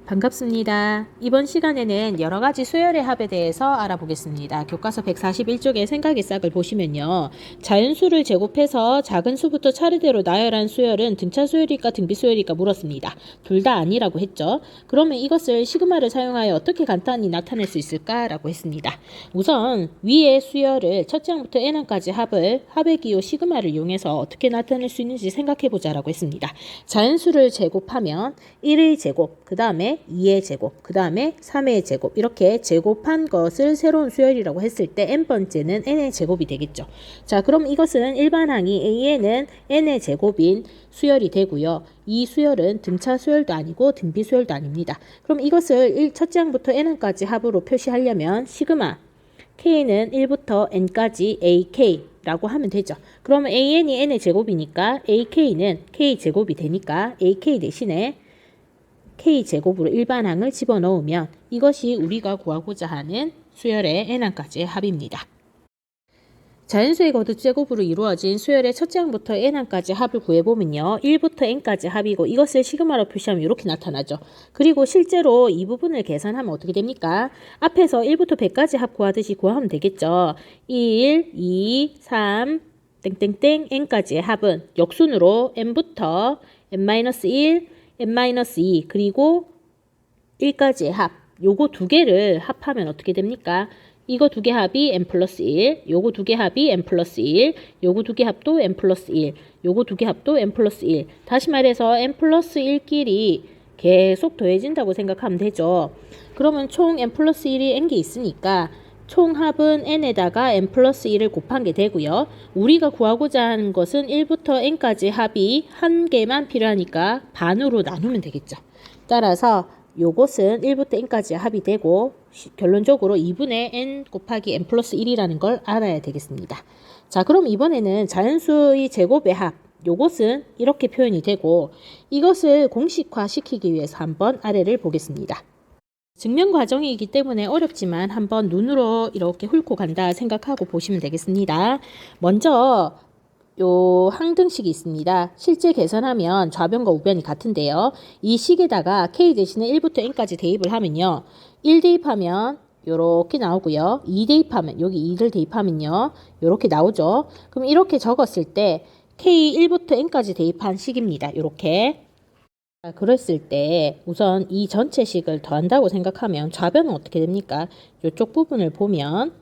반갑습니다. 이번 시간에는 여러가지 수열의 합에 대해서 알아보겠습니다. 교과서 141쪽의 생각의 싹을 보시면요. 자연수를 제곱해서 작은 수부터 차례대로 나열한 수열은 등차 수열일까 등비 수열일까 물었습니다. 둘 다 아니라고 했죠. 그러면 이것을 시그마를 사용하여 어떻게 간단히 나타낼 수 있을까라고 했습니다. 우선 위의 수열을 첫째 항부터 n항까지 합의 기호 시그마를 이용해서 어떻게 나타낼 수 있는지 생각해보자라고 했습니다. 자연수를 제곱하면 1의 제곱, 그 다음에 2의 제곱, 그 다음에 3의 제곱, 이렇게 제곱한 것을 새로운 수열이라고 했을 때 n번째는 n의 제곱이 되겠죠. 자, 그럼 이것은 일반항이 A에는 n의 제곱인 수열이 되고요. 이 수열은 등차 수열도 아니고 등비 수열도 아닙니다. 그럼 이것을 첫째 항부터 n까지 합으로 표시하려면 시그마 k는 1부터 n까지 ak라고 하면 되죠. 그러면 an이 n의 제곱이니까 ak는 k제곱이 되니까 ak 대신에 k제곱으로 일반항을 집어넣으면 이것이 우리가 구하고자 하는 수열의 n항까지의 합입니다. 자연수의 거듭 제곱으로 이루어진 수열의 첫째 항부터 n항까지 합을 구해보면요. 1부터 n까지 합이고 이것을 시그마로 표시하면 이렇게 나타나죠. 그리고 실제로 이 부분을 계산하면 어떻게 됩니까? 앞에서 1부터 100까지 합 구하듯이 구하면 되겠죠. 1, 2, 3, 땡땡땡 n까지의 합은 역순으로 n부터 n-1, n-2 그리고 1까지의 합, 요거 두 개를 합하면 어떻게 됩니까? 이거 두 개 합이 n 플러스 1, 요거 두 개 합이 n 플러스 1, 요거 두 개 합도 n 플러스 1, 요거 두 개 합도 n 플러스 1. 다시 말해서 n 플러스 1끼리 계속 더해진다고 생각하면 되죠. 그러면 총 n 플러스 1이 n개 있으니까 총합은 n에다가 n 플러스 1을 곱한 게 되고요. 우리가 구하고자 하는 것은 1부터 n까지 합이 한 개만 필요하니까 반으로 나누면 되겠죠. 따라서 요것은 1부터 n까지 합이 되고 결론적으로 2분의 n 곱하기 n 플러스 1이라는 걸 알아야 되겠습니다. 자, 그럼 이번에는 자연수의 제곱의 합, 요것은 이렇게 표현이 되고 이것을 공식화 시키기 위해서 한번 아래를 보겠습니다. 증명 과정이기 때문에 어렵지만 한번 눈으로 이렇게 훑고 간다 생각하고 보시면 되겠습니다. 먼저 요 항등식이 있습니다. 실제 계산하면 좌변과 우변이 같은데요. 이 식에다가 k 대신에 1부터 n까지 대입을 하면요. 1 대입하면 요렇게 나오고요. 2 대입하면 여기 2를 대입하면요. 요렇게 나오죠. 그럼 이렇게 적었을 때 k 1부터 n까지 대입한 식입니다. 요렇게. 그랬을 때 우선 이 전체 식을 더한다고 생각하면 좌변은 어떻게 됩니까? 이쪽 부분을 보면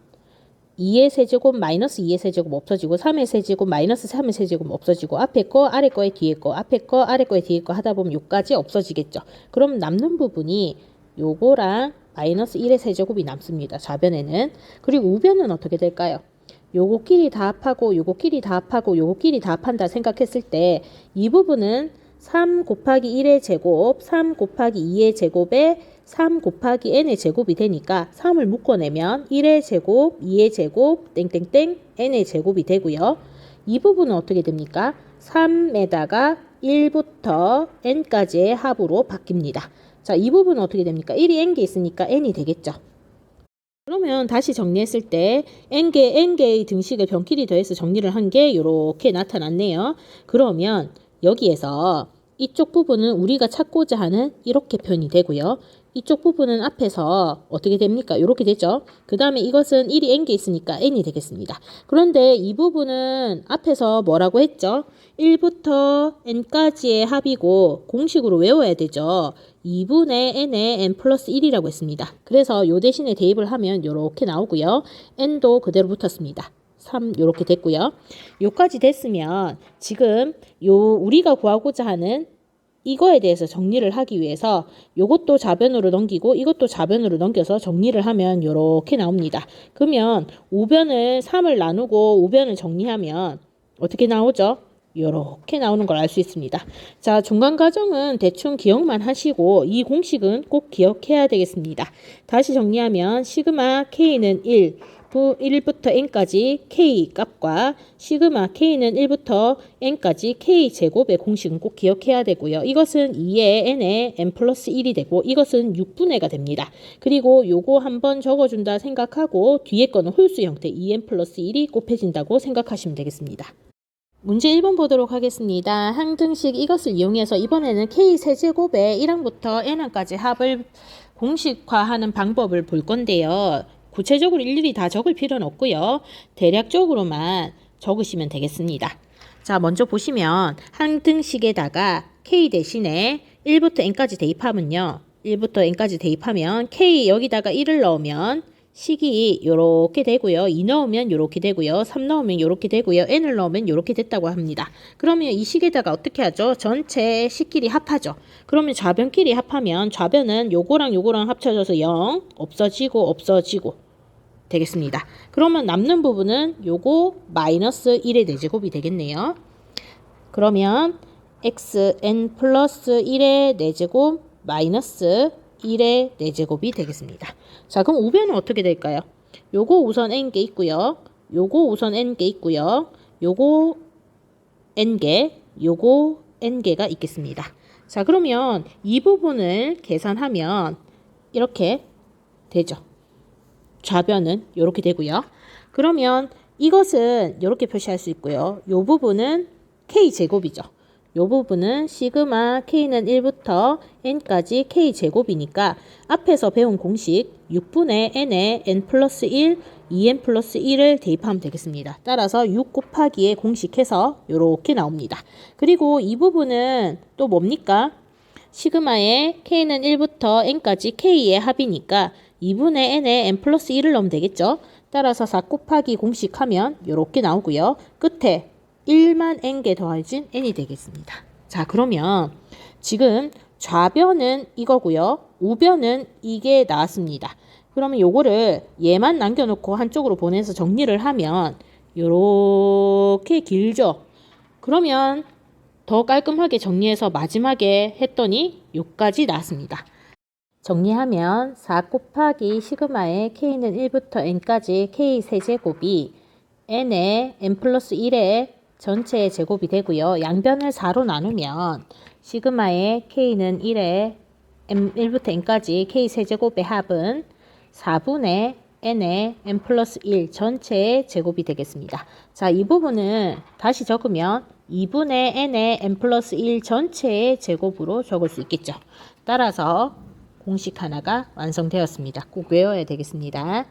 2의 세제곱 마이너스 2의 세제곱 없어지고 3의 세제곱 마이너스 3의 세제곱 없어지고 앞에 거 아래 거에 뒤에 거 앞에 거 아래 거에 뒤에 거 하다 보면 요까지 없어지겠죠. 그럼 남는 부분이 요거랑 마이너스 1의 세제곱이 남습니다. 좌변에는. 그리고 우변은 어떻게 될까요? 요거끼리 다 합하고 요거끼리 다 합하고 요거끼리 다 합한다 생각했을 때 이 부분은 3 곱하기 1의 제곱, 3 곱하기 2의 제곱에 3 곱하기 n의 제곱이 되니까 3을 묶어내면 1의 제곱, 2의 제곱, 땡땡땡 n의 제곱이 되고요. 이 부분은 어떻게 됩니까? 3에다가 1부터 n까지의 합으로 바뀝니다. 자, 이 부분은 어떻게 됩니까? 1이 n개 있으니까 n이 되겠죠. 그러면 다시 정리했을 때 n개의 등식을 변끼리 더해서 정리를 한 게 이렇게 나타났네요. 그러면 여기에서 이쪽 부분은 우리가 찾고자 하는 이렇게 표현이 되고요. 이쪽 부분은 앞에서 어떻게 됩니까? 이렇게 되죠. 그 다음에 이것은 1이 n개 있으니까 n이 되겠습니다. 그런데 이 부분은 앞에서 뭐라고 했죠? 1부터 n까지의 합이고 공식으로 외워야 되죠. 2분의 n의 n 플러스 1이라고 했습니다. 그래서 요 대신에 대입을 하면 이렇게 나오고요. n도 그대로 붙었습니다. 3 이렇게 됐고요. 요까지 됐으면 지금 우리가 구하고자 하는 이거에 대해서 정리를 하기 위해서 요것도 좌변으로 넘기고 이것도 좌변으로 넘겨서 정리를 하면 요렇게 나옵니다. 그러면 우변을 3을 나누고 우변을 정리하면 어떻게 나오죠? 요렇게 나오는 걸 알 수 있습니다. 자, 중간 과정은 대충 기억만 하시고 이 공식은 꼭 기억해야 되겠습니다. 다시 정리하면 시그마 k는 1부터 n까지 k 값과 시그마 k는 1부터 n까지 k 제곱의 공식은 꼭 기억해야 되고요. 이것은 2의 n의 n 플러스 1이 되고 이것은 6분의가 됩니다. 그리고 요거 한번 적어준다 생각하고 뒤에 거는 홀수 형태 2n 플러스 1이 곱해진다고 생각하시면 되겠습니다. 문제 1번 보도록 하겠습니다. 항등식 이것을 이용해서 이번에는 K 세제곱의 1항부터 N항까지 합을 공식화하는 방법을 볼 건데요. 구체적으로 일일이 다 적을 필요는 없고요. 대략적으로만 적으시면 되겠습니다. 자, 먼저 보시면 항등식에다가 K 대신에 1부터 N까지 대입하면요. 1부터 N까지 대입하면 K 여기다가 1을 넣으면 식이 요렇게 되고요. 2 넣으면 요렇게 되고요. 3 넣으면 요렇게 되고요. N을 넣으면 요렇게 됐다고 합니다. 그러면 이 식에다가 어떻게 하죠? 전체 식끼리 합하죠. 그러면 좌변끼리 합하면 좌변은 요거랑 요거랑 합쳐져서 0 없어지고 되겠습니다. 그러면 남는 부분은 요거 마이너스 1의 4제곱이 되겠네요. 그러면 xn 플러스 1의 4제곱 마이너스 1의 4제곱이 되겠습니다. 자, 그럼 우변은 어떻게 될까요? 요거 우선 n개 있고요. 요거 우선 n개 있고요. 요거 n개, 요거 n개가 있겠습니다. 자, 그러면 이 부분을 계산하면 이렇게 되죠. 좌변은 이렇게 되고요. 그러면 이것은 이렇게 표시할 수 있고요. 이 부분은 K제곱이죠. 이 부분은 시그마 K는 1부터 N까지 K제곱이니까 앞에서 배운 공식 6분의 N에 N 플러스 1, 2N 플러스 1을 대입하면 되겠습니다. 따라서 6 곱하기에 공식해서 이렇게 나옵니다. 그리고 이 부분은 또 뭡니까? 시그마의 K는 1부터 N까지 K의 합이니까 2분의 N에 N 플러스 1을 넣으면 되겠죠. 따라서 4 곱하기 공식하면 이렇게 나오고요. 끝에 1만 N개 더해진 N이 되겠습니다. 자, 그러면 지금 좌변은 이거고요. 우변은 이게 나왔습니다. 그러면 요거를 얘만 남겨놓고 한쪽으로 보내서 정리를 하면 요렇게 길죠. 그러면 더 깔끔하게 정리해서 마지막에 했더니 요까지 나왔습니다. 정리하면 4 곱하기 시그마의 K는 1부터 N까지 K 세제곱이 N의 N 플러스 1의 전체의 제곱이 되고요. 양변을 4로 나누면 시그마의 K는 1의 1부터 N까지 K 세제곱의 합은 4분의 N의 N 플러스 1 전체의 제곱이 되겠습니다. 자, 이 부분은 다시 적으면 2분의 N의 N 플러스 1 전체의 제곱으로 적을 수 있겠죠. 따라서 공식 하나가 완성되었습니다. 꼭 외워야 되겠습니다.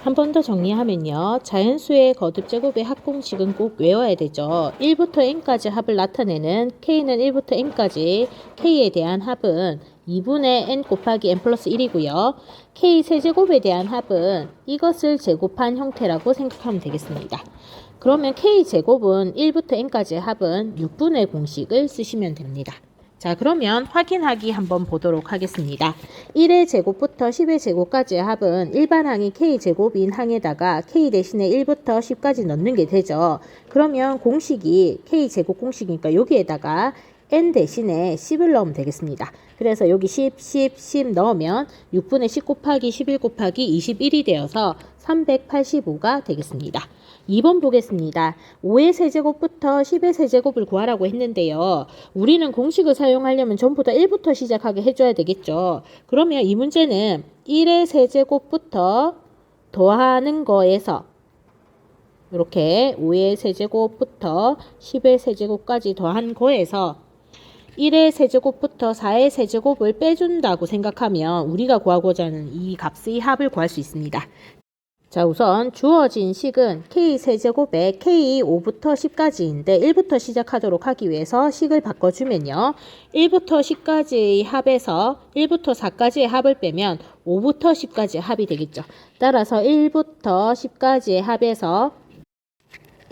한 번 더 정리하면요. 자연수의 거듭제곱의 합공식은 꼭 외워야 되죠. 1부터 n까지 합을 나타내는 k는 1부터 n까지 k에 대한 합은 2분의 n 곱하기 n 플러스 1이고요. k 세제곱에 대한 합은 이것을 제곱한 형태라고 생각하면 되겠습니다. 그러면 k제곱은 1부터 n까지의 합은 6분의 공식을 쓰시면 됩니다. 자, 그러면 확인하기 한번 보도록 하겠습니다. 1의 제곱부터 10의 제곱까지의 합은 일반 항이 k제곱인 항에다가 k 대신에 1부터 10까지 넣는 게 되죠. 그러면 공식이 k제곱 공식이니까 여기에다가 n 대신에 10을 넣으면 되겠습니다. 그래서 여기 10, 10, 10 넣으면 6분의 10 곱하기 11 곱하기 21이 되어서 385가 되겠습니다. 2번 보겠습니다. 5의 세제곱부터 10의 세제곱을 구하라고 했는데요. 우리는 공식을 사용하려면 전부 다 1부터 시작하게 해줘야 되겠죠. 그러면 이 문제는 1의 세제곱부터 더하는 거에서 이렇게 5의 세제곱부터 10의 세제곱까지 더한 거에서 1의 세제곱부터 4의 세제곱을 빼준다고 생각하면 우리가 구하고자 하는 이 값의 합을 구할 수 있습니다. 자, 우선 주어진 식은 K세제곱에 K 5부터 10까지인데 1부터 시작하도록 하기 위해서 식을 바꿔주면요. 1부터 10까지의 합에서 1부터 4까지의 합을 빼면 5부터 10까지의 합이 되겠죠. 따라서 1부터 10까지의 합에서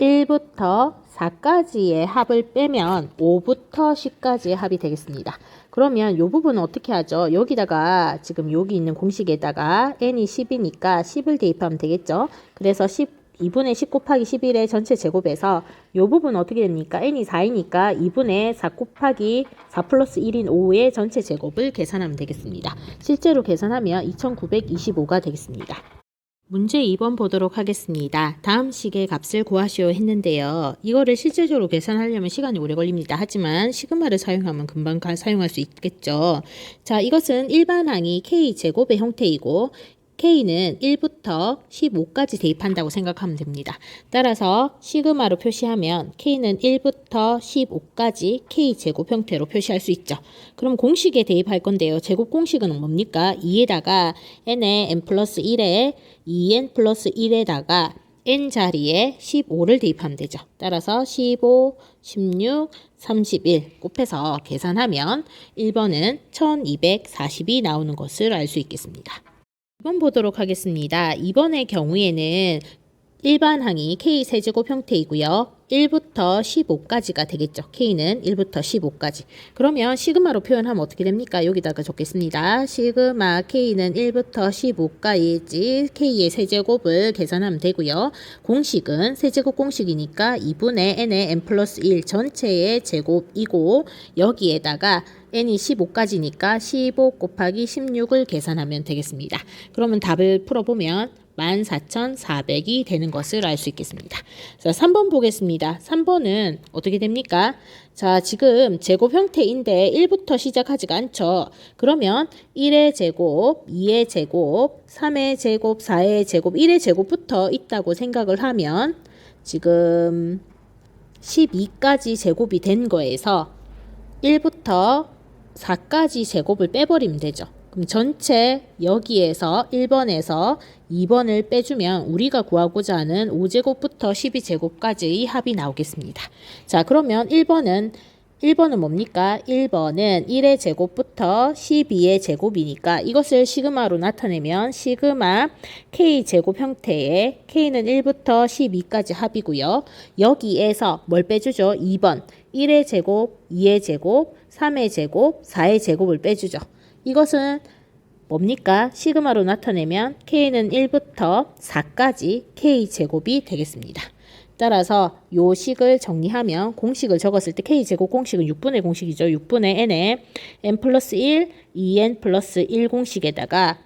1부터 4까지의 합을 빼면 5부터 10까지의 합이 되겠습니다. 그러면 이 부분은 어떻게 하죠? 여기다가 지금 여기 있는 공식에다가 n이 10이니까 10을 대입하면 되겠죠? 그래서 2분의 10 곱하기 11의 전체 제곱에서 이 부분은 어떻게 됩니까? n이 4이니까 2분의 4 곱하기 4 플러스 1인 5의 전체 제곱을 계산하면 되겠습니다. 실제로 계산하면 2925가 되겠습니다. 문제 2번 보도록 하겠습니다. 다음 식의 값을 구하시오 했는데요. 이거를 실제적으로 계산하려면 시간이 오래 걸립니다. 하지만 시그마를 사용하면 금방 사용할 수 있겠죠. 자, 이것은 일반항이 K제곱의 형태이고 K는 1부터 15까지 대입한다고 생각하면 됩니다. 따라서 시그마로 표시하면 K는 1부터 15까지 K제곱 형태로 표시할 수 있죠. 그럼 공식에 대입할 건데요. 제곱 공식은 뭡니까? 2에다가 n에 n 플러스 1에 2n 플러스 1에다가 n 자리에 15를 대입하면 되죠. 따라서 15, 16, 31 곱해서 계산하면 1번은 1240이 나오는 것을 알 수 있겠습니다. 2번 보도록 하겠습니다. 2번의 경우에는 일반항이 K 세제곱 형태이고요. 1부터 15까지가 되겠죠. K는 1부터 15까지. 그러면 시그마로 표현하면 어떻게 됩니까? 여기다가 적겠습니다. 시그마 K는 1부터 15까지 K의 세제곱을 계산하면 되고요. 공식은 세제곱 공식이니까 2분의 n의 n 플러스 1 전체의 제곱이고 여기에다가 n이 15까지니까 15 곱하기 16을 계산하면 되겠습니다. 그러면 답을 풀어보면 14,400이 되는 것을 알 수 있겠습니다. 자, 3번 보겠습니다. 3번은 어떻게 됩니까? 자, 지금 제곱 형태인데 1부터 시작하지가 않죠. 그러면 1의 제곱, 2의 제곱, 3의 제곱, 4의 제곱, 1의 제곱부터 있다고 생각을 하면 지금 12까지 제곱이 된 거에서 1부터 4까지 제곱을 빼버리면 되죠. 그럼 전체 여기에서 1번에서 2번을 빼주면 우리가 구하고자 하는 5제곱부터 12제곱까지의 합이 나오겠습니다. 자, 그러면 1번은 뭡니까? 1번은 1의 제곱부터 12의 제곱이니까 이것을 시그마로 나타내면 시그마 K제곱 형태의 K는 1부터 12까지 합이고요. 여기에서 뭘 빼주죠? 2번 1의 제곱, 2의 제곱, 3의 제곱, 4의 제곱을 빼주죠. 이것은 뭡니까? 시그마로 나타내면 K는 1부터 4까지 K제곱이 되겠습니다. 따라서 요 식을 정리하면 공식을 적었을 때 K제곱 공식은 6분의 공식이죠. 6분의 n에 n 플러스 1, 2n 플러스 1 공식에다가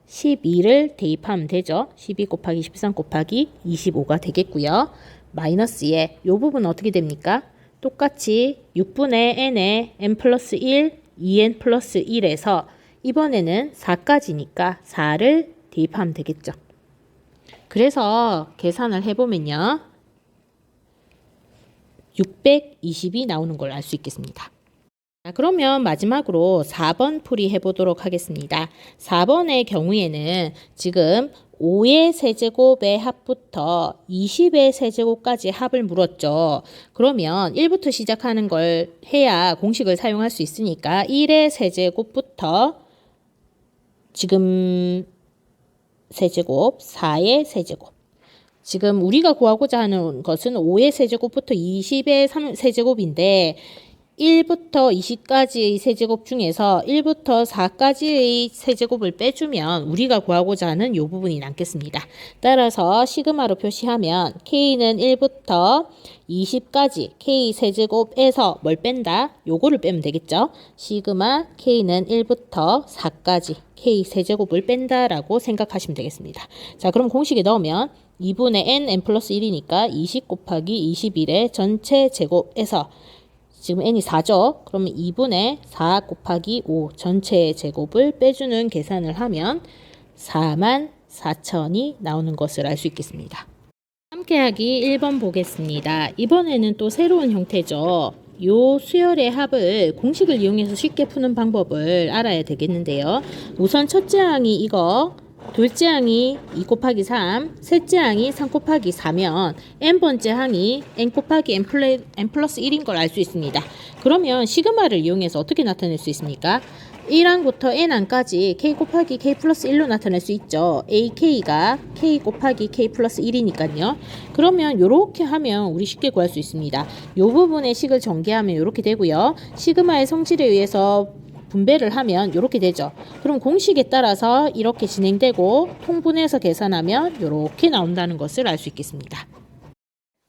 12를 대입하면 되죠. 12 곱하기 13 곱하기 25가 되겠고요. 마이너스에 요 부분은 어떻게 됩니까? 똑같이 6분의 n에 n 플러스 1, 2n 플러스 1에서 이번에는 4까지니까 4를 대입하면 되겠죠. 그래서 계산을 해보면요. 620이 나오는 걸 알 수 있겠습니다. 자, 그러면 마지막으로 4번 풀이 해보도록 하겠습니다. 4번의 경우에는 지금 5의 세제곱의 합부터 20의 세제곱까지 합을 물었죠. 그러면 1부터 시작하는 걸 해야 공식을 사용할 수 있으니까 1의 세제곱부터 지금 세제곱, 4의 세제곱. 지금 우리가 구하고자 하는 것은 5의 세제곱부터 20의 세제곱인데 1부터 20까지의 세제곱 중에서 1부터 4까지의 세제곱을 빼주면 우리가 구하고자 하는 이 부분이 남겠습니다. 따라서 시그마로 표시하면 K는 1부터 20까지 K 세제곱에서 뭘 뺀다? 요거를 빼면 되겠죠. 시그마 K는 1부터 4까지 K 세제곱을 뺀다라고 생각하시면 되겠습니다. 자, 그럼 공식에 넣으면 2분의 n 플러스 1이니까 20 곱하기 21의 전체 제곱에서 지금 n이 4죠. 그러면 2분의 4 곱하기 5 전체의 제곱을 빼주는 계산을 하면 44,000이 나오는 것을 알 수 있겠습니다. 함께하기 1번 보겠습니다. 이번에는 또 새로운 형태죠. 요 수열의 합을 공식을 이용해서 쉽게 푸는 방법을 알아야 되겠는데요. 우선 첫째 항이 이거, 둘째 항이 2 곱하기 3, 셋째 항이 3 곱하기 4면 n번째 항이 n 곱하기 n 플러스 1인 걸 알 수 있습니다. 그러면 시그마를 이용해서 어떻게 나타낼 수 있습니까? 1항부터 n항까지 k 곱하기 k 플러스 1로 나타낼 수 있죠. ak가 k 곱하기 k 플러스 1이니까요. 그러면 이렇게 하면 우리 쉽게 구할 수 있습니다. 이 부분의 식을 전개하면 이렇게 되고요. 시그마의 성질에 의해서 분배를 하면 이렇게 되죠. 그럼 공식에 따라서 이렇게 진행되고 통분해서 계산하면 이렇게 나온다는 것을 알 수 있겠습니다.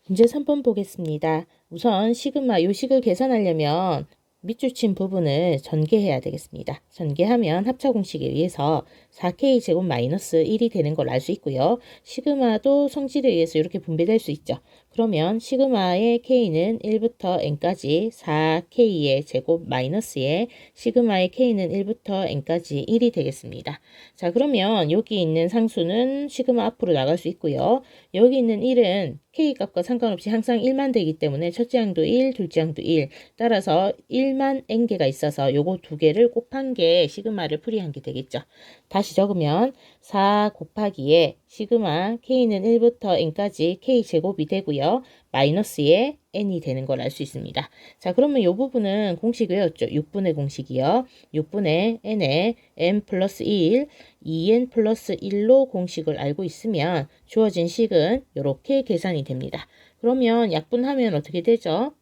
문제 3번 보겠습니다. 우선 시그마 이 식을 계산하려면 밑줄 친 부분을 전개해야 되겠습니다. 전개하면 합차 공식에 의해서 4k 제곱 마이너스 1이 되는 걸 알 수 있고요. 시그마도 성질에 의해서 이렇게 분배될 수 있죠. 그러면 시그마의 k는 1부터 n까지 4k의 제곱 마이너스에 시그마의 k는 1부터 n까지 1이 되겠습니다. 자, 그러면 여기 있는 상수는 시그마 앞으로 나갈 수 있고요. 여기 있는 1은 k 값과 상관없이 항상 1만 되기 때문에 첫째 항도 1, 둘째 항도 1. 따라서 1만 n개가 있어서 요거 두 개를 곱한 게 시그마를 풀이한 게 되겠죠. 다시 적으면 4 곱하기에 시그마 k는 1부터 n까지 k 제곱이 되고요. 마이너스에 n이 되는 걸 알 수 있습니다. 자, 그러면 이 부분은 공식 외웠죠? 6분의 공식이요. 6분의 n에 n 플러스 1, 2n 플러스 1로 공식을 알고 있으면 주어진 식은 이렇게 계산이 됩니다. 그러면 약분하면 어떻게 되죠?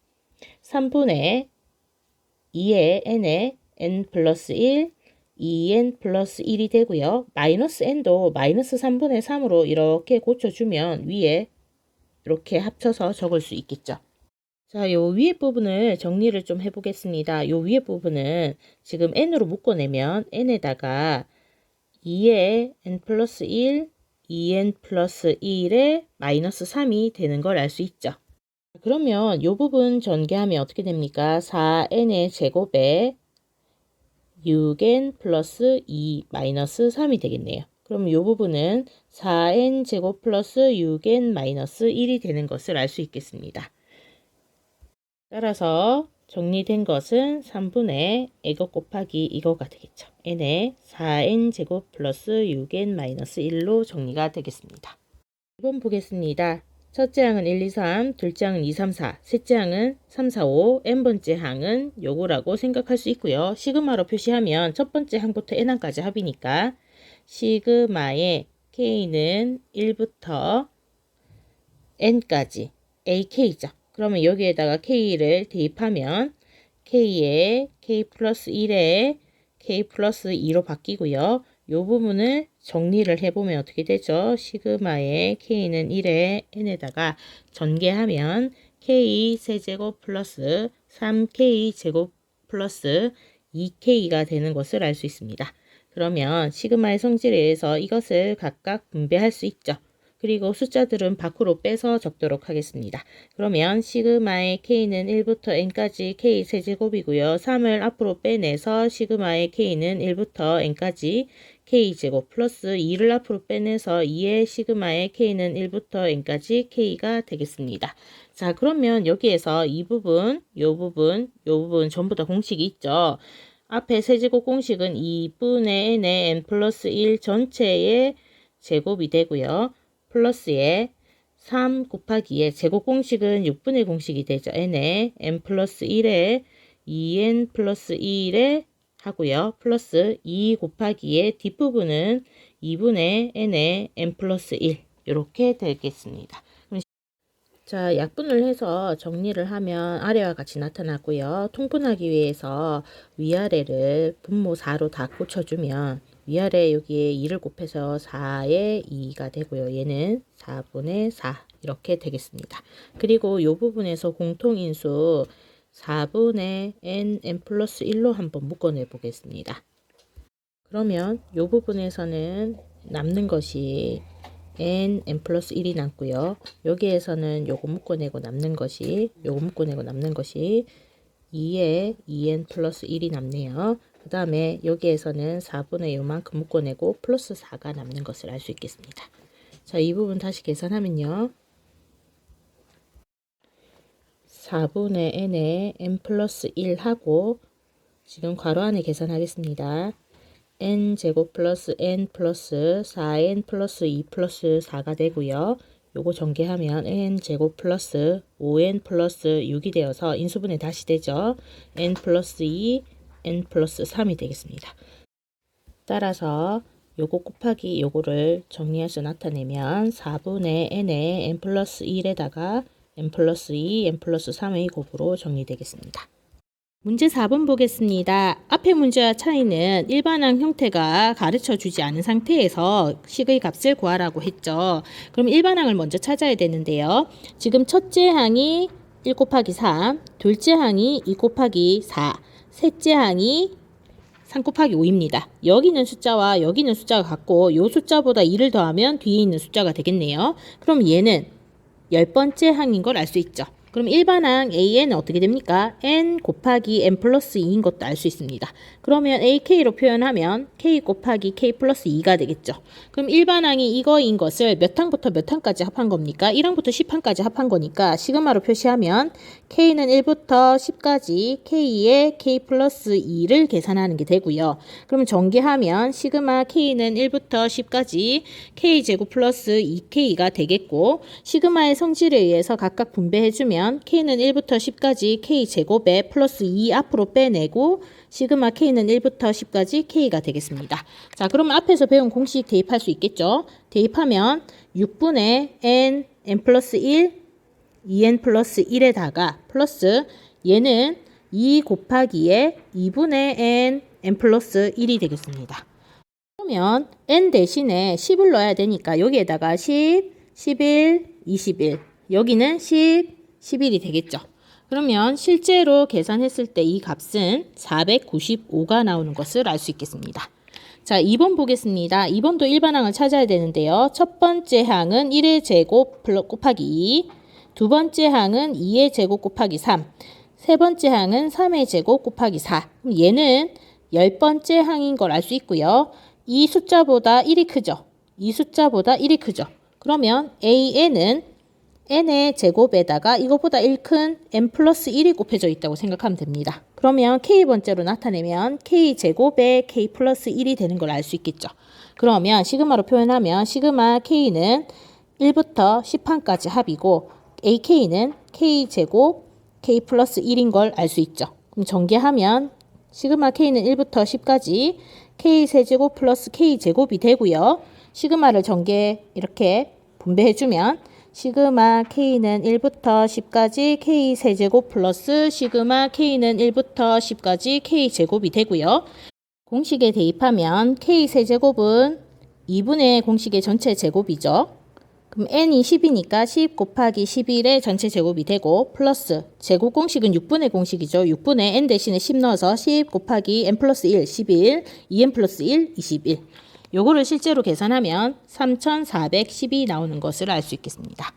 3분의 2의 n에 n 플러스 1, 2n 플러스 1이 되고요. 마이너스 n도 마이너스 3분의 3으로 이렇게 고쳐주면 위에 이렇게 합쳐서 적을 수 있겠죠. 자, 요 위에 부분을 정리를 좀 해보겠습니다. 요 위에 부분은 지금 n으로 묶어내면 n에다가 2의 n 플러스 1, 2n 플러스 1에 마이너스 3이 되는 걸 알 수 있죠. 그러면 요 부분 전개하면 어떻게 됩니까? 4n의 제곱에 6n 플러스 2 마이너스 3이 되겠네요. 그럼 이 부분은 4n 제곱 플러스 6n 마이너스 1이 되는 것을 알 수 있겠습니다. 따라서 정리된 것은 3분의 이것 곱하기 이거가 되겠죠. n에 4n 제곱 플러스 6n 마이너스 1로 정리가 되겠습니다. 2번 보겠습니다. 첫째 항은 1, 2, 3, 둘째 항은 2, 3, 4, 셋째 항은 3, 4, 5, n번째 항은 요거라고 생각할 수 있고요. 시그마로 표시하면 첫 번째 항부터 n항까지 합이니까 시그마의 k는 1부터 n까지 ak죠. 그러면 여기에다가 k를 대입하면 k에 k 플러스 1에 k 플러스 2로 바뀌고요. 이 부분을 정리를 해보면 어떻게 되죠? 시그마의 k는 1에 n에다가 전개하면 k 세제곱 플러스 3k 제곱 플러스 2k가 되는 것을 알 수 있습니다. 그러면 시그마의 성질에 의해서 이것을 각각 분배할 수 있죠. 그리고 숫자들은 밖으로 빼서 적도록 하겠습니다. 그러면 시그마의 k는 1부터 n까지 k 세제곱이고요. 3을 앞으로 빼내서 시그마의 k는 1부터 n까지 k제곱 플러스 2를 앞으로 빼내서 2의 시그마의 k는 1부터 n까지 k가 되겠습니다. 자, 그러면 여기에서 이 부분, 요 부분 전부 다 공식이 있죠. 앞에 세제곱 공식은 2분의 n의 n 플러스 1 전체의 제곱이 되고요. 플러스에 3 곱하기에 제곱 공식은 6분의 공식이 되죠. n에 n 플러스 1에 2n 플러스 1에 하고요. 플러스 2 곱하기에 뒷부분은 2분의 n에 n 플러스 1 이렇게 되겠습니다. 자, 약분을 해서 정리를 하면 아래와 같이 나타나고요. 통분하기 위해서 위아래를 분모 4로 다 고쳐주면 위아래 여기에 2를 곱해서 4의 2가 되고요. 얘는 4분의 4 이렇게 되겠습니다. 그리고 이 부분에서 공통인수 4분의 n 플러스 1로 한번 묶어내 보겠습니다. 그러면 이 부분에서는 남는 것이 n 플러스 1이 남고요. 여기에서는 요거 묶어내고 남는 것이 2에 2n 플러스 1이 남네요. 그 다음에 여기에서는 4분의 요만큼 묶어내고 플러스 4가 남는 것을 알 수 있겠습니다. 자, 이 부분 다시 계산하면요. 4분의 n에 n 플러스 1 하고 지금 괄호 안에 계산하겠습니다. n 제곱 플러스 n 플러스 4n 플러스 2 플러스 4가 되고요. 요거 전개하면 n 제곱 플러스 5n 플러스 6이 되어서 인수분해 다시 되죠. n 플러스 2, n 플러스 3이 되겠습니다. 따라서 요거 곱하기 요거를 정리해서 나타내면 4분의 n에 n 플러스 1에다가 n 플러스 2, n 플러스 3의 곱으로 정리되겠습니다. 문제 4번 보겠습니다. 앞의 문제와 차이는 일반항 형태가 가르쳐 주지 않은 상태에서 식의 값을 구하라고 했죠. 그럼 일반항을 먼저 찾아야 되는데요. 지금 첫째 항이 1 곱하기 3, 둘째 항이 2 곱하기 4, 셋째 항이 3 곱하기 5입니다. 여기 있는 숫자와 여기 있는 숫자가 같고 이 숫자보다 2를 더하면 뒤에 있는 숫자가 되겠네요. 그럼 얘는 10번째 항인 걸 알 수 있죠. 그럼 일반항 AN은 어떻게 됩니까? n 곱하기 n 플러스 2인 것도 알 수 있습니다. 그러면 AK로 표현하면 K 곱하기 K 플러스 2가 되겠죠. 그럼 일반항이 이거인 것을 몇 항부터 몇 항까지 합한 겁니까? 1항부터 10항까지 합한 거니까 시그마로 표시하면 K는 1부터 10까지 K의 K 플러스 2를 계산하는 게 되고요. 그럼 전개하면 시그마 K는 1부터 10까지 K제곱 플러스 2K가 되겠고 시그마의 성질에 의해서 각각 분배해주면 K는 1부터 10까지 K제곱에 플러스 2 앞으로 빼내고 시그마 K는 1부터 10까지 K가 되겠습니다. 자, 그럼 앞에서 배운 공식 대입할 수 있겠죠? 대입하면 6분의 n, n 플러스 1, 2n 플러스 1에다가 플러스 얘는 2 곱하기에 2분의 n, n 플러스 1이 되겠습니다. 그러면 n 대신에 10을 넣어야 되니까 여기에다가 10, 11, 21 여기는 10, 11이 되겠죠. 그러면 실제로 계산했을 때 이 값은 495가 나오는 것을 알 수 있겠습니다. 자, 2번 보겠습니다. 2번도 일반항을 찾아야 되는데요. 첫 번째 항은 1의 제곱 곱하기 2, 두 번째 항은 2의 제곱 곱하기 3, 세 번째 항은 3의 제곱 곱하기 4. 그럼 얘는 10번째 항인 걸 알 수 있고요. 이 숫자보다 1이 크죠. 이 숫자보다 1이 크죠. 그러면 AN은 n의 제곱에다가 이거보다 1 큰 n 플러스 1이 곱해져 있다고 생각하면 됩니다. 그러면 k번째로 나타내면 k제곱에 k 플러스 1이 되는 걸 알 수 있겠죠. 그러면 시그마로 표현하면 시그마 k는 1부터 10항까지 합이고 ak는 k제곱 k 플러스 1인 걸 알 수 있죠. 그럼 전개하면 시그마 k는 1부터 10까지 k 세제곱 플러스 k 제곱이 되고요. 시그마를 전개 이렇게 분배해주면 시그마 k는 1부터 10까지 k 세제곱 플러스 시그마 k는 1부터 10까지 k 제곱이 되고요. 공식에 대입하면 k 세제곱은 2분의 공식의 전체 제곱이죠. 그럼 n이 10이니까 10 곱하기 11의 전체 제곱이 되고 플러스 제곱 공식은 6분의 공식이죠. 6분의 n 대신에 10 넣어서 10 곱하기 n 플러스 1, 11, 2n 플러스 1, 21. 요거를 실제로 계산하면 3410이 나오는 것을 알 수 있겠습니다.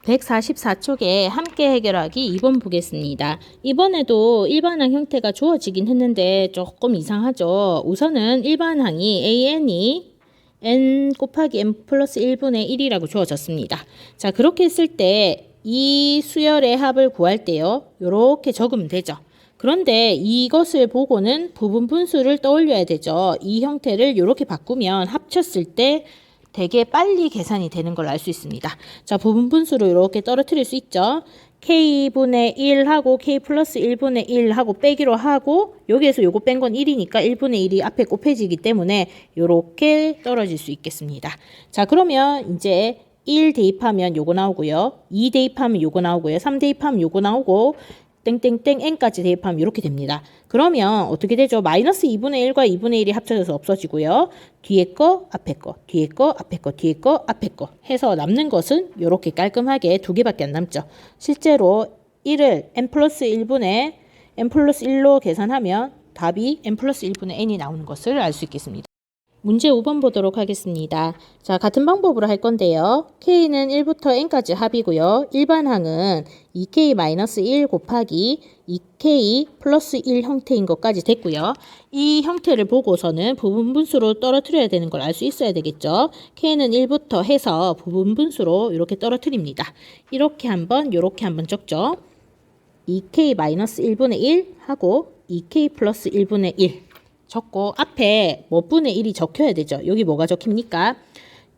144쪽에 함께 해결하기 2번 보겠습니다. 이번에도 일반항 형태가 주어지긴 했는데 조금 이상하죠. 우선은 일반항이 AN이 n 곱하기 n 플러스 1분의 1이라고 주어졌습니다. 자, 그렇게 했을 때 이 수열의 합을 구할 때요. 요렇게 적으면 되죠. 그런데 이것을 보고는 부분 분수를 떠올려야 되죠. 이 형태를 이렇게 바꾸면 합쳤을 때 되게 빨리 계산이 되는 걸 알 수 있습니다. 자, 부분 분수로 이렇게 떨어뜨릴 수 있죠. K분의 1하고 K 플러스 1분의 1하고 빼기로 하고 여기에서 요거 뺀 건 1이니까 1분의 1이 앞에 곱해지기 때문에 이렇게 떨어질 수 있겠습니다. 자, 그러면 이제 1 대입하면 요거 나오고요. 2 대입하면 요거 나오고요. 3 대입하면 요거 나오고 땡땡땡 n까지 대입하면 이렇게 됩니다. 그러면 어떻게 되죠? 마이너스 2분의 1과 2분의 1이 합쳐져서 없어지고요. 뒤에 거, 앞에 거, 뒤에 거, 앞에 거, 뒤에 거, 앞에 거 해서 남는 것은 이렇게 깔끔하게 두 개밖에 안 남죠. 실제로 1을 n 플러스 1분의 n 플러스 1로 계산하면 답이 n 플러스 1분의 n이 나오는 것을 알 수 있겠습니다. 문제 5번 보도록 하겠습니다. 자, 같은 방법으로 할 건데요. K는 1부터 N까지 합이고요. 일반항은 2K-1 곱하기 2K 플러스 1 형태인 것까지 됐고요. 이 형태를 보고서는 부분분수로 떨어뜨려야 되는 걸 알 수 있어야 되겠죠. K는 1부터 해서 부분분수로 이렇게 떨어뜨립니다. 이렇게 한번, 이렇게 한번 적죠. 2K-1분의 1 하고 2K 플러스 1분의 1. 적고 앞에 몇 분의 1이 적혀야 되죠. 여기 뭐가 적힙니까?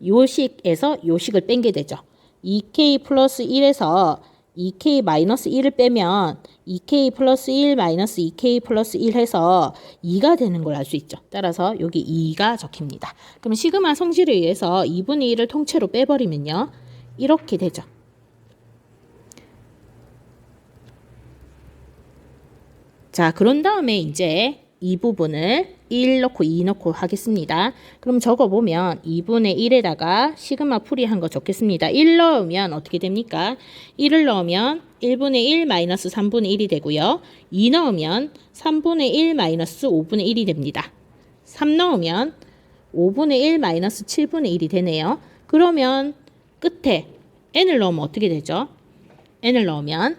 요식에서 요식을 뺀 게 되죠. 2K 플러스 1에서 2K 마이너스 1을 빼면 2K 플러스 1 마이너스 2K 플러스 1 해서 2가 되는 걸 알 수 있죠. 따라서 여기 2가 적힙니다. 그럼 시그마 성질에 의해서 2분의 1을 통째로 빼버리면요. 이렇게 되죠. 자, 그런 다음에 이제 이 부분을 1 넣고 2 넣고 하겠습니다. 그럼 적어보면 2분의 1에다가 시그마 풀이한 거 적겠습니다. 1 넣으면 어떻게 됩니까? 1을 넣으면 1분의 1 마이너스 3분의 1이 되고요. 2 넣으면 3분의 1 마이너스 5분의 1이 됩니다. 3 넣으면 5분의 1 마이너스 7분의 1이 되네요. 그러면 끝에 n을 넣으면 어떻게 되죠? n을 넣으면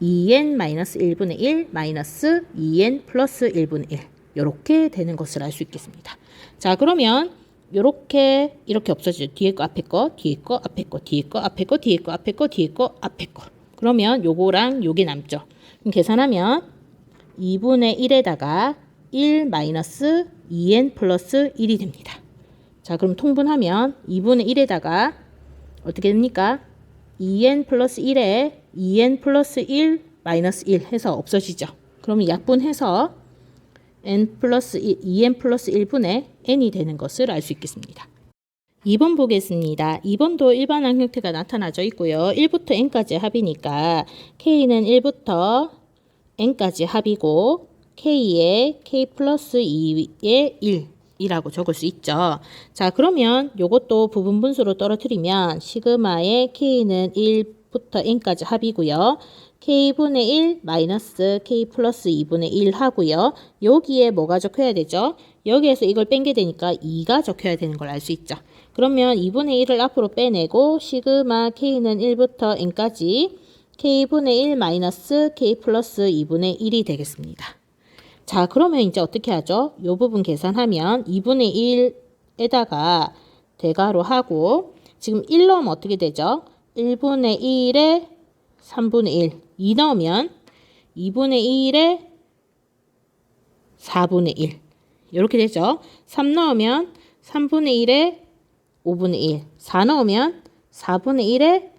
2n-1분의 1 마이너스 2n 플러스 1분의 1 이렇게 되는 것을 알 수 있겠습니다. 자, 그러면 이렇게 없어지죠. 뒤에 거 앞에 거 뒤에 거 앞에 거 뒤에 거 앞에 거 뒤에 거 앞에 거 뒤에 거 앞에 거. 그러면 요거랑 요게 남죠. 그럼 계산하면 2분의 1에다가 1 마이너스 2n 플러스 1이 됩니다. 자, 그럼 통분하면 2분의 1에다가 어떻게 됩니까? 2n 플러스 1에 2n 플러스 1 마이너스 1 해서 없어지죠. 그러면 약분해서 n 플러스 1, 2n 플러스 1분의 n이 되는 것을 알 수 있겠습니다. 2번 보겠습니다. 2번도 일반항 형태가 나타나져 있고요. 1부터 n까지 합이니까 k는 1부터 n까지 합이고 k에 k 플러스 2의 1이라고 적을 수 있죠. 자, 그러면 요것도 부분분수로 떨어뜨리면 시그마의 k는 1부터 n까지 합이고요. k분의 1 마이너스 k 플러스 2분의 1 하고요. 여기에 뭐가 적혀야 되죠? 여기에서 이걸 뺀 게 되니까 2가 적혀야 되는 걸 알 수 있죠. 그러면 2분의 1을 앞으로 빼내고 시그마 k는 1부터 n까지 k분의 1 마이너스 k 플러스 2분의 1이 되겠습니다. 자, 그러면 이제 어떻게 하죠? 이 부분 계산하면 2분의 1에다가 대괄호 하고 지금 1 넣으면 어떻게 되죠? 1분의 1에 3분의 1 2 넣으면 2분의 1에 4분의 1 이렇게 되죠. 3 넣으면 3분의 1에 5분의 1 4 넣으면 4분의 1에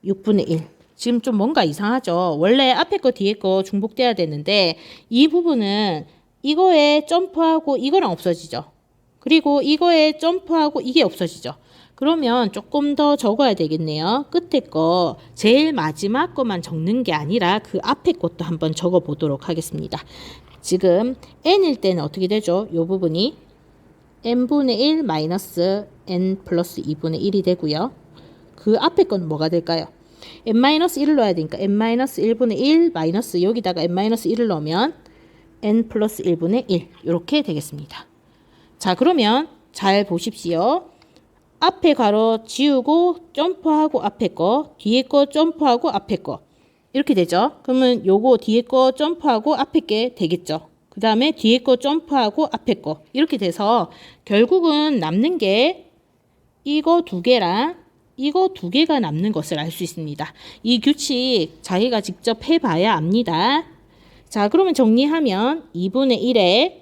6분의 1 지금 좀 뭔가 이상하죠. 원래 앞에 거 뒤에 거 중복돼야 되는데 이 부분은 이거에 점프하고 이거랑 없어지죠. 그리고 이거에 점프하고 이게 없어지죠. 그러면 조금 더 적어야 되겠네요. 끝에 거 제일 마지막 거만 적는 게 아니라 그 앞에 것도 한번 적어 보도록 하겠습니다. 지금 n일 때는 어떻게 되죠? 이 부분이 n분의 1 마이너스 n 플러스 2분의 1이 되고요. 그 앞에 건 뭐가 될까요? n-1을 넣어야 되니까 n-1분의 1 마이너스 여기다가 n-1을 넣으면 n 플러스 1분의 1 이렇게 되겠습니다. 자, 그러면 잘 보십시오. 앞에 가로 지우고 점프하고 앞에 거 뒤에 거 점프하고 앞에 거 이렇게 되죠. 그러면 요거 뒤에 거 점프하고 앞에 게 되겠죠. 그 다음에 뒤에 거 점프하고 앞에 거 이렇게 돼서 결국은 남는 게 이거 두 개랑 이거 두 개가 남는 것을 알 수 있습니다. 이 규칙 자기가 직접 해봐야 압니다. 자, 그러면 정리하면 2분의 1에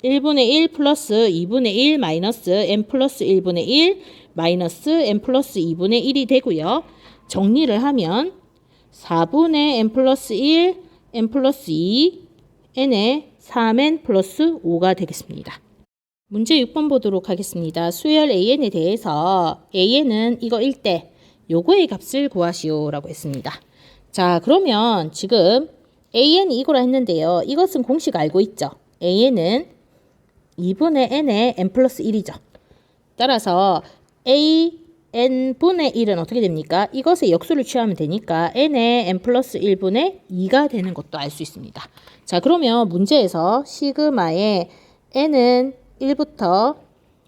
1분의 1 플러스 2분의 1 마이너스 n 플러스 1분의 1 마이너스 n 플러스 2분의 1이 되고요. 정리를 하면 4분의 n 플러스 1 n 플러스 2 n에 3n 플러스 5가 되겠습니다. 문제 6번 보도록 하겠습니다. 수열 an에 대해서 an은 이거 1대 요거의 값을 구하시오 라고 했습니다. 자, 그러면 지금 an이 이거라 했는데요. 이것은 공식 알고 있죠. an은 2분의 n의 n 플러스 1이죠. 따라서 n분의 1은 어떻게 됩니까? 이것의 역수를 취하면 되니까 n의 n 플러스 1분의 2가 되는 것도 알 수 있습니다. 자, 그러면 문제에서 시그마의 n은 1부터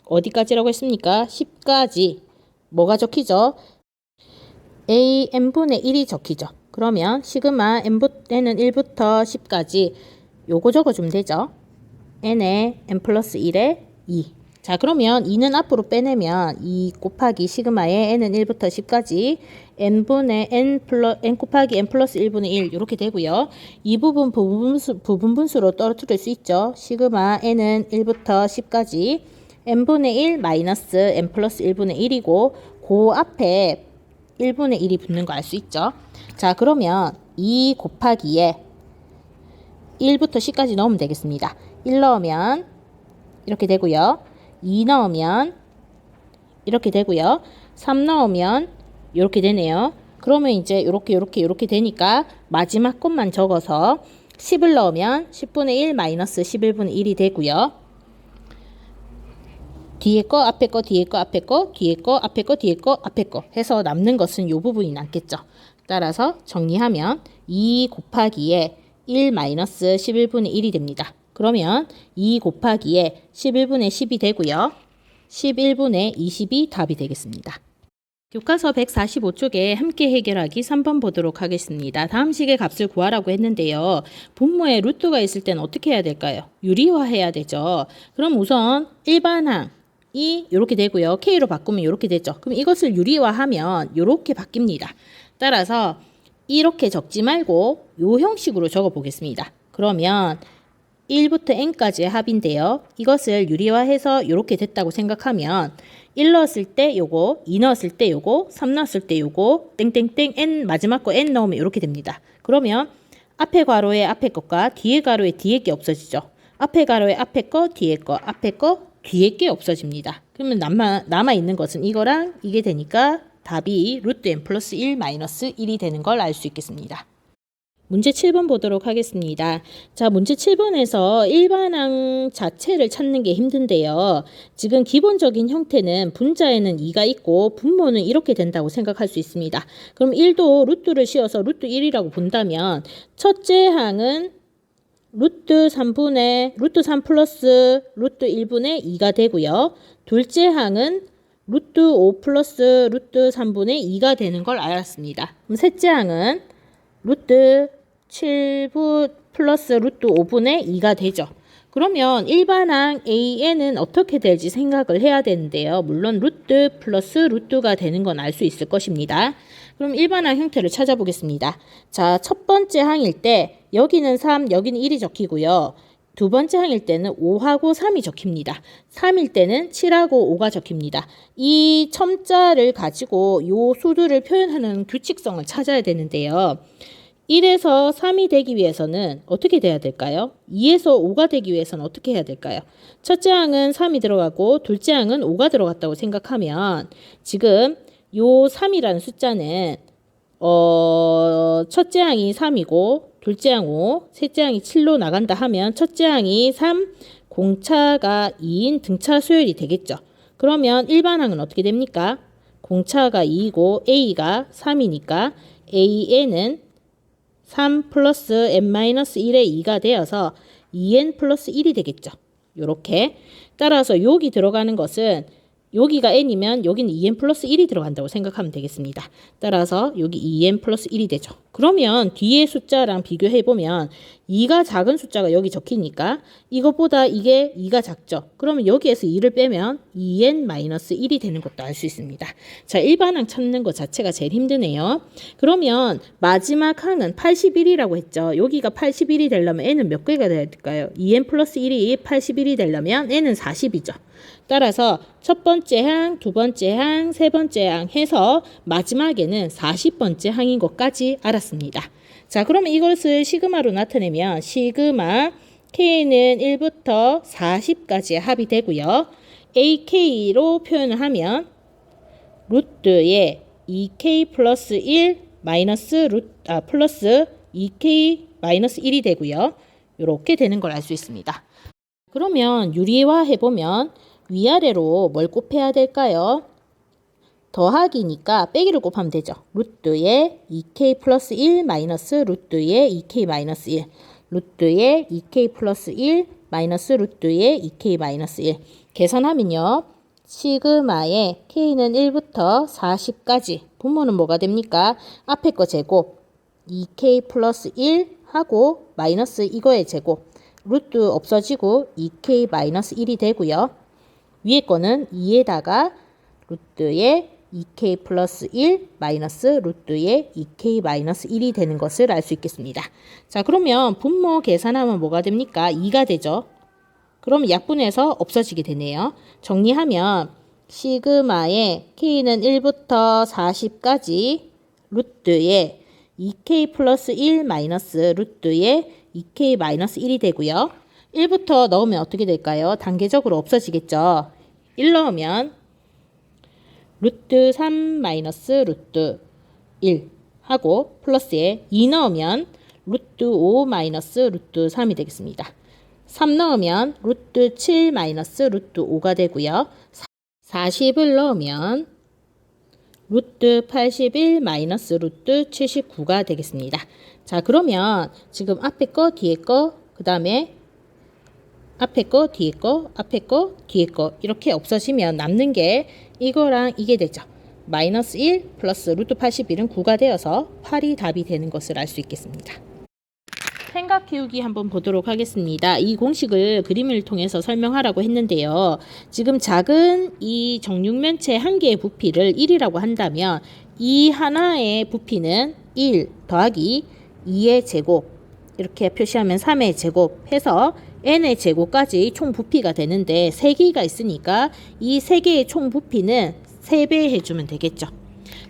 어디까지라고 했습니까? 10까지 뭐가 적히죠? n분의 1이 적히죠. 그러면 시그마 n은 1부터 10까지 요거 적어주면 되죠. n의 n 플러스 1에 2. 자, 그러면 2는 앞으로 빼내면 2 곱하기 시그마의 n은 1부터 10까지 n분의 n 곱하기 n 플러스 1분의 1 이렇게 되고요. 이 부분 부분분수로 떨어뜨릴 수 있죠. 시그마 n은 1부터 10까지 n분의 1 마이너스 n 플러스 1분의 1이고 그 앞에 1분의 1이 붙는 거 알 수 있죠. 자, 그러면 2 곱하기에 1부터 10까지 넣으면 되겠습니다. 1 넣으면 이렇게 되고요. 2 넣으면 이렇게 되고요. 3 넣으면 이렇게 되네요. 그러면 이제 이렇게 되니까 마지막 것만 적어서 10을 넣으면 10분의 1 마이너스 11분의 1이 되고요. 뒤에 거, 앞에 거, 뒤에 거, 앞에 거, 뒤에 거, 앞에 거, 뒤에 거, 앞에 거 해서 남는 것은 이 부분이 남겠죠. 따라서 정리하면 2 곱하기에 1 마이너스 11분의 1이 됩니다. 그러면 2 곱하기에 11분의 10이 되고요. 11분의 20이 답이 되겠습니다. 교과서 145쪽에 함께 해결하기 3번 보도록 하겠습니다. 다음 식의 값을 구하라고 했는데요. 분모에 루트가 있을 때는 어떻게 해야 될까요? 유리화해야 되죠. 그럼 우선 일반항이 이렇게 되고요. K로 바꾸면 이렇게 되죠. 그럼 이것을 유리화하면 이렇게 바뀝니다. 따라서 이렇게 적지 말고 이 형식으로 적어 보겠습니다. 그러면 1부터 n까지의 합인데요. 이것을 유리화해서 이렇게 됐다고 생각하면 1 넣었을 때 요거, 2 넣었을 때 요거, 3 넣었을 때 요거, 땡땡땡 n 마지막 거 n 넣으면 이렇게 됩니다. 그러면 앞에 괄호에 앞에 것과 뒤에 괄호에 뒤에 게 없어지죠. 앞에 괄호에 앞에 거, 뒤에 거, 앞에 거, 뒤에 게 없어집니다. 그러면 남아있는 것은 이거랑 이게 되니까 답이 루트 n 플러스 1 마이너스 1이 되는 걸 알 수 있겠습니다. 문제 7번 보도록 하겠습니다. 자, 문제 7번에서 일반항 자체를 찾는 게 힘든데요. 지금 기본적인 형태는 분자에는 2가 있고 분모는 이렇게 된다고 생각할 수 있습니다. 그럼 1도 루트를 씌워서 루트 1이라고 본다면 첫째 항은 루트 3 플러스 루트 1분의 2가 되고요. 둘째 항은 루트 5 플러스 루트 3분의 2가 되는 걸 알았습니다. 그럼 셋째 항은 루트 7분 플러스 루트 5분의 2가 되죠. 그러면 일반항 AN은 어떻게 될지 생각을 해야 되는데요. 물론 루트 플러스 루트가 되는 건 알 수 있을 것입니다. 그럼 일반항 형태를 찾아보겠습니다. 자, 첫 번째 항일 때 여기는 3, 여기는 1이 적히고요. 두 번째 항일 때는 5하고 3이 적힙니다. 3일 때는 7하고 5가 적힙니다. 이 첨자를 가지고 요 수들을 표현하는 규칙성을 찾아야 되는데요. 1에서 3이 되기 위해서는 어떻게 돼야 될까요? 2에서 5가 되기 위해서는 어떻게 해야 될까요? 첫째 항은 3이 들어가고 둘째 항은 5가 들어갔다고 생각하면 지금 요 3이라는 숫자는 첫째 항이 3이고 둘째 항 5, 셋째 항이 7로 나간다 하면 첫째 항이 3, 공차가 2인 등차 수열이 되겠죠. 그러면 일반항은 어떻게 됩니까? 공차가 2이고 A가 3이니까 AN은 3 플러스 n-1의 2가 되어서 2n 플러스 1이 되겠죠. 요렇게. 따라서 여기 들어가는 것은 여기가 n이면 여기는 2n 플러스 1이 들어간다고 생각하면 되겠습니다. 따라서 여기 2n 플러스 1이 되죠. 그러면 뒤에 숫자랑 비교해보면 2가 작은 숫자가 여기 적히니까 이것보다 이게 2가 작죠. 그러면 여기에서 2를 빼면 2n 마이너스 1이 되는 것도 알 수 있습니다. 자, 일반항 찾는 것 자체가 제일 힘드네요. 그러면 마지막 항은 81이라고 했죠. 여기가 81이 되려면 n은 몇 개가 돼야 될까요? 2n 플러스 1이 81이 되려면 n은 40이죠. 따라서 첫 번째 항, 두 번째 항, 세 번째 항 해서 마지막에는 40번째 항인 것까지 알았습니다. 자, 그러면 이것을 시그마로 나타내면 시그마 K는 1부터 40까지의 합이 되고요. AK로 표현을 하면 루트에 2K 플러스 1 마이너스 플러스 2K 마이너스 1이 되고요. 이렇게 되는 걸 알 수 있습니다. 그러면 유리화 해보면 위아래로 뭘 곱해야 될까요? 더하기니까 빼기를 곱하면 되죠. 루트에 2k 플러스 1 마이너스 루트에 2k 마이너스 1 루트에 2k 플러스 1 마이너스 루트에 2k 마이너스 1 계산하면요. 시그마의 k는 1부터 40까지 분모는 뭐가 됩니까? 앞에 거 제곱 2k 플러스 1 하고 마이너스 이거의 제곱 루트 없어지고 2k 마이너스 1이 되고요. 위에 거는 2에다가 루트에 2k 플러스 1 마이너스 루트에 2k 마이너스 1이 되는 것을 알 수 있겠습니다. 자, 그러면 분모 계산하면 뭐가 됩니까? 2가 되죠. 그럼 약분해서 없어지게 되네요. 정리하면 시그마의 k는 1부터 40까지 루트에 2k 플러스 1 마이너스 루트에 2k 마이너스 1이 되고요. 1부터 넣으면 어떻게 될까요? 단계적으로 없어지겠죠. 1 넣으면 루트 3 마이너스 루트 1 하고 플러스에 2 넣으면 루트 5 마이너스 루트 3이 되겠습니다. 3 넣으면 루트 7 마이너스 루트 5가 되고요. 40을 넣으면 루트 81 마이너스 루트 79가 되겠습니다. 자, 그러면 지금 앞에 거, 뒤에 거, 그 다음에 앞에 거, 뒤에 거, 앞에 거, 뒤에 거 이렇게 없어지면 남는 게 이거랑 이게 되죠. 마이너스 1 플러스 루트 81은 9가 되어서 8이 답이 되는 것을 알 수 있겠습니다. 생각 키우기 한번 보도록 하겠습니다. 이 공식을 그림을 통해서 설명하라고 했는데요. 지금 작은 이 정육면체 한 개의 부피를 1이라고 한다면 이 하나의 부피는 1 더하기 2의 제곱 이렇게 표시하면 3의 제곱 해서 n의 제곱까지 총 부피가 되는데 3개가 있으니까 이 3개의 총 부피는 3배 해주면 되겠죠.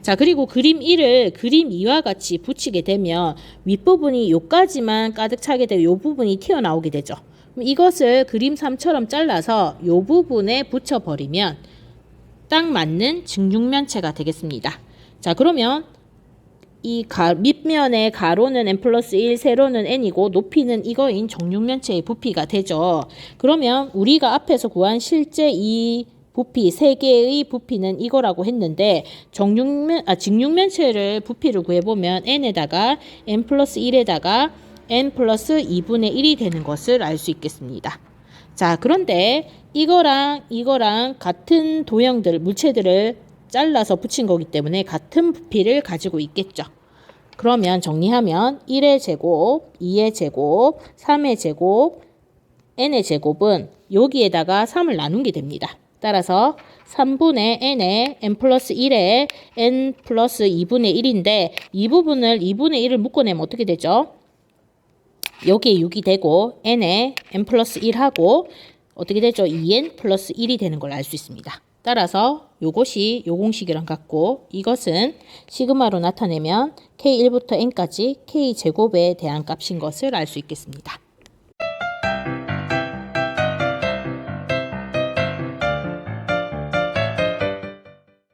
자, 그리고 그림 1을 그림 2와 같이 붙이게 되면 윗부분이 요까지만 가득 차게 되고 요 부분이 튀어나오게 되죠. 그럼 이것을 그림 3처럼 잘라서 요 부분에 붙여버리면 딱 맞는 직육면체가 되겠습니다. 자, 그러면 이 밑면의 가로는 n 플러스 1, 세로는 n이고 높이는 이거인 정육면체의 부피가 되죠. 그러면 우리가 앞에서 구한 실제 이 부피 3개의 부피는 이거라고 했는데 직육면체를 부피를 구해보면 n에다가 n 플러스 1에다가 n 플러스 2분의 1이 되는 것을 알 수 있겠습니다. 자, 그런데 이거랑 같은 도형들, 물체들을 잘라서 붙인 거기 때문에 같은 부피를 가지고 있겠죠. 그러면 정리하면 1의 제곱, 2의 제곱, 3의 제곱, n의 제곱은 여기에다가 3을 나눈 게 됩니다. 따라서 3분의 n에 n 플러스 1에 n 플러스 2분의 1인데 이 부분을 2분의 1을 묶어내면 어떻게 되죠? 여기에 6이 되고 n에 n 플러스 1하고 어떻게 되죠? 2n 플러스 1이 되는 걸 알 수 있습니다. 따라서 요것이 요 공식이랑 같고 이것은 시그마로 나타내면 k1부터 n까지 k제곱에 대한 값인 것을 알 수 있겠습니다.